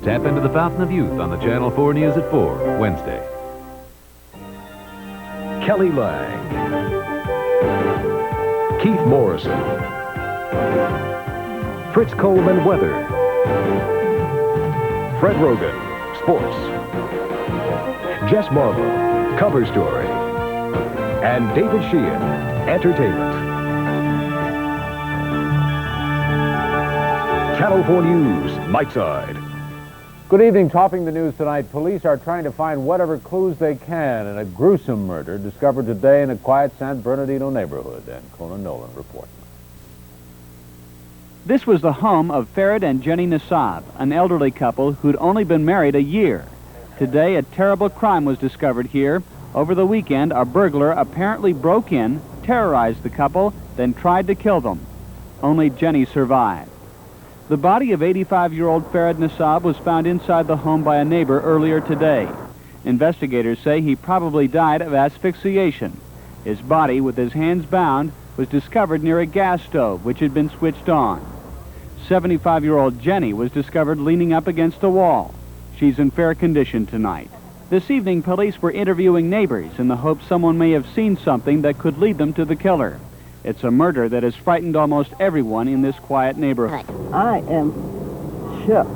Tap into the Fountain of Youth on the Channel 4 News at 4, Wednesday. Kelly Lang, Keith Morrison, Fritz Coleman Weather, Fred Rogan, Sports, Jess Marlow, Cover Story, and David Sheehan, Entertainment. Channel 4 News, Nightside. Good evening. Topping the news tonight, police are trying to find whatever clues they can in a gruesome murder discovered today in a quiet San Bernardino neighborhood. And Conan Nolan reports. This was the home of Farid and Jenny Nassab, an elderly couple who'd only been married a year. Today, a terrible crime was discovered here. Over the weekend, a burglar apparently broke in, terrorized the couple, then tried to kill them. Only Jenny survived. The body of 85-year-old Farid Nassab was found inside the home by a neighbor earlier today. Investigators say he probably died of asphyxiation. His body, with his hands bound, was discovered near a gas stove, which had been switched on. 75-year-old Jenny was discovered leaning up against a wall. She's in fair condition tonight. This evening, police were interviewing neighbors in the hope someone may have seen something that could lead them to the killer. It's a murder that has frightened almost everyone in this quiet neighborhood. I am shook.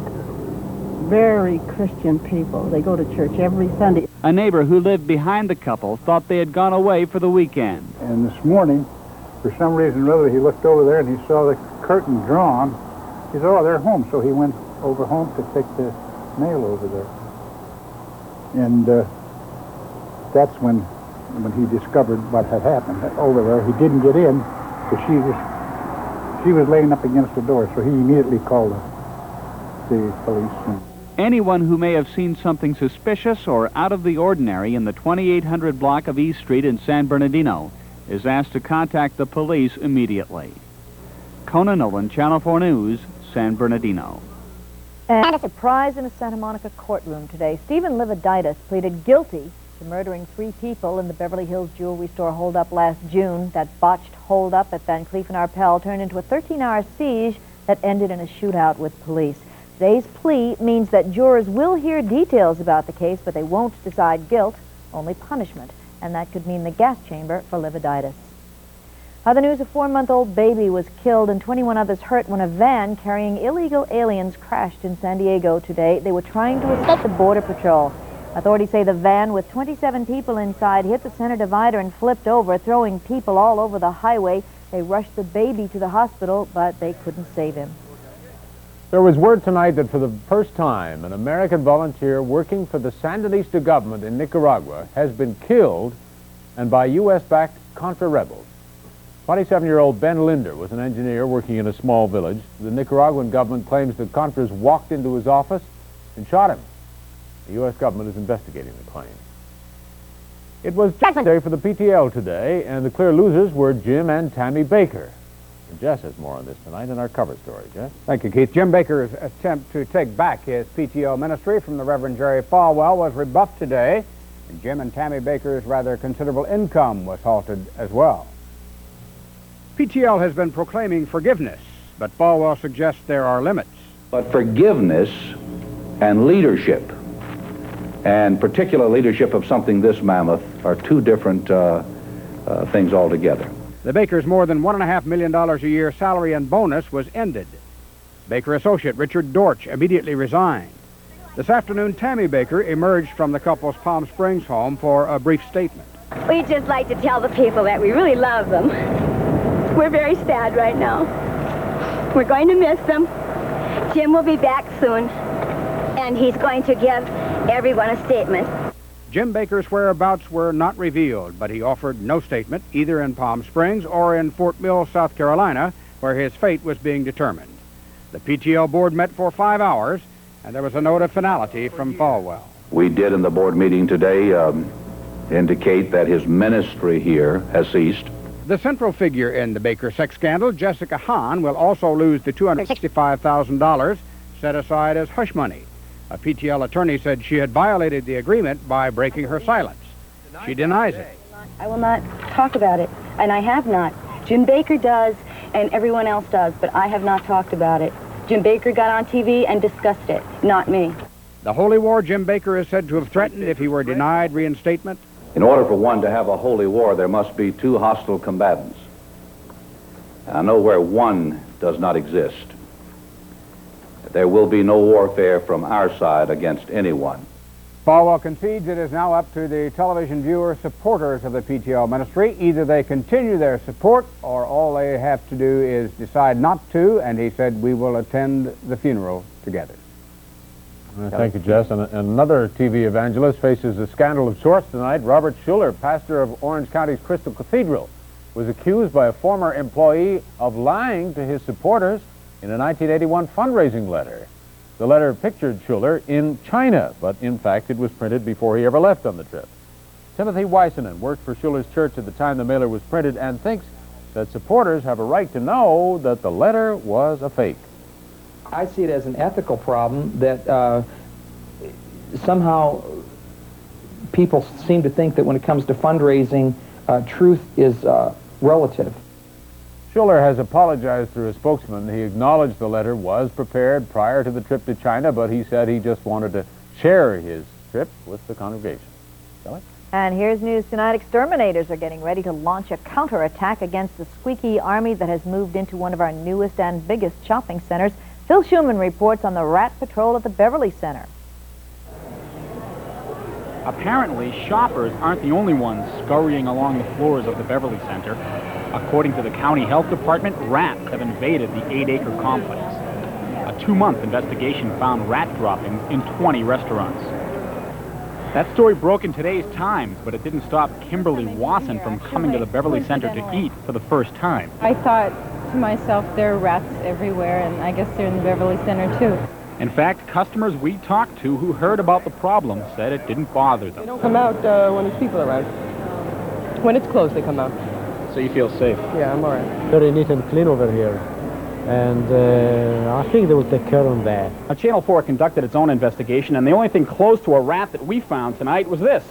Very Christian people. They go to church every Sunday. A neighbor who lived behind the couple thought they had gone away for the weekend. And this morning, for some reason or other, he looked over there and he saw the curtain drawn. He said, oh, they're home. So he went over home to take the mail over there. And that's when he discovered what had happened over there. He didn't get in because she was laying up against the door, so he immediately called the police. Anyone who may have seen something suspicious or out of the ordinary in the 2800 block of East Street in San Bernardino is asked to contact the police immediately. Conan Nolan, Channel 4 News, San Bernardino. And a surprise in a Santa Monica courtroom today. Stephen Lividitis pleaded guilty to murdering 3 people in the Beverly Hills jewelry store holdup last June. That botched holdup at Van Cleef & Arpels turned into a 13-hour siege that ended in a shootout with police. Today's plea means that jurors will hear details about the case, but they won't decide guilt, only punishment. And that could mean the gas chamber for Lividitis. Other news, a 4-month-old baby was killed and 21 others hurt when a van carrying illegal aliens crashed in San Diego today. They were trying to escape the Border Patrol. Authorities say the van with 27 people inside hit the center divider and flipped over, throwing people all over the highway. They rushed the baby to the hospital, but they couldn't save him. There was word tonight that for the first time, an American volunteer working for the Sandinista government in Nicaragua has been killed, and by U.S.-backed Contra rebels. 27-year-old Ben Linder was an engineer working in a small village. The Nicaraguan government claims that Contras walked into his office and shot him. The U.S. government is investigating the claim. It was Judgment Day for the PTL today, and the clear losers were Jim and Tammy Baker. And Jess has more on this tonight in our cover story. Jess? Thank you, Keith. Jim Baker's attempt to take back his PTO ministry from the Reverend Jerry Falwell was rebuffed today, and Jim and Tammy Baker's rather considerable income was halted as well. PTL has been proclaiming forgiveness, but Falwell suggests there are limits. But forgiveness and leadership, and particular leadership of something this mammoth, are two different things altogether. The Baker's more than $1.5 million a year salary and bonus was ended. Baker associate Richard Dortch immediately resigned. This afternoon, Tammy Baker emerged from the couple's Palm Springs home for a brief statement. We'd just like to tell the people that we really love them. We're very sad right now. We're going to miss them. Jim will be back soon, and he's going to give everyone a statement. Jim Baker's whereabouts were not revealed, but he offered no statement either in Palm Springs or in Fort Mill, South Carolina, where his fate was being determined. The PTO board met for 5 hours, and there was a note of finality from Falwell. We did in the board meeting today indicate that his ministry here has ceased. The central figure in the Baker sex scandal, Jessica Hahn, will also lose the $265,000 set aside as hush money. A PTL attorney said she had violated the agreement by breaking her silence. She denies it. I will not talk about it, and I have not. Jim Baker does, and everyone else does, but I have not talked about it. Jim Baker got on TV and discussed it, not me. The Holy War Jim Baker is said to have threatened if he were denied reinstatement. In order for one to have a holy war, there must be two hostile combatants. I know where one does not exist. There will be no warfare from our side against anyone. Falwell concedes it is now up to the television viewer supporters of the PTO ministry. Either they continue their support or all they have to do is decide not to, and he said we will attend the funeral together. Thank you, Jess. And another TV evangelist faces a scandal of sorts tonight. Robert Schuller, pastor of Orange County's Crystal Cathedral, was accused by a former employee of lying to his supporters in a 1981 fundraising letter. The letter pictured Schuller in China, but in fact it was printed before he ever left on the trip. Timothy Weissenen worked for Schuller's church at the time the mailer was printed and thinks that supporters have a right to know that the letter was a fake. I see it as an ethical problem that somehow people seem to think that when it comes to fundraising, truth is relative. Schuller has apologized through a spokesman. He acknowledged the letter was prepared prior to the trip to China, but he said he just wanted to share his trip with the congregation. Shelley? And here's news tonight. Exterminators are getting ready to launch a counterattack against the squeaky army that has moved into one of our newest and biggest shopping centers. Phil Schumann reports on the rat patrol at the Beverly Center. Apparently, shoppers aren't the only ones scurrying along the floors of the Beverly Center. According to the county health department, rats have invaded the 8-acre complex. A 2-month investigation found rat droppings in 20 restaurants. That story broke in today's Times, but it didn't stop Kimberly Wasson from coming to the Beverly Center to eat for the first time. I thought to myself, there are rats everywhere, and I guess they're in the Beverly Center too. In fact, customers we talked to who heard about the problem said it didn't bother them. They don't come out when there's people around. When it's closed, they come out. So you feel safe? Yeah, I'm all right. Very neat and clean over here. And I think they will take care of that. Now, Channel 4 conducted its own investigation, and the only thing close to a rat that we found tonight was this.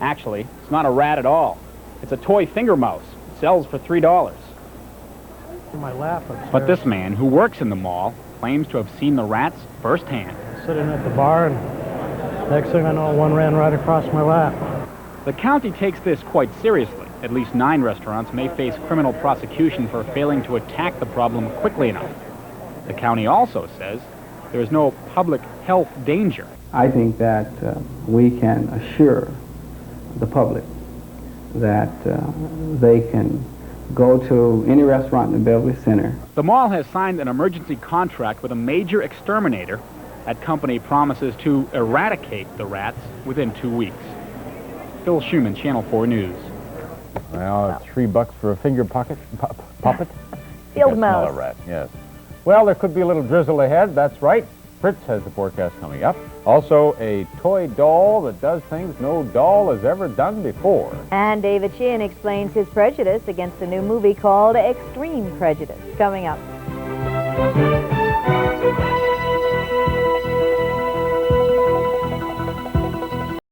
Actually, it's not a rat at all. It's a toy finger mouse. It sells for $3. My lap upstairs. But this man, who works in the mall, claims to have seen the rats firsthand. Sitting at the bar, and next thing I know, one ran right across my lap. The county takes this quite seriously. At least 9 restaurants may face criminal prosecution for failing to attack the problem quickly enough. The county also says there is no public health danger. I think that we can assure the public that they can go to any restaurant in the Beverly Center. The mall has signed an emergency contract with a major exterminator. That company promises to eradicate the rats within 2 weeks. Phil Schumann, Channel 4 News. Well, $3 for a finger puppet? Field mouse. Smell a rat, yes. Well, there could be a little drizzle ahead, that's right. Fritz has the forecast coming up. Also, a toy doll that does things no doll has ever done before. And David Sheehan explains his prejudice against a new movie called Extreme Prejudice. Coming up.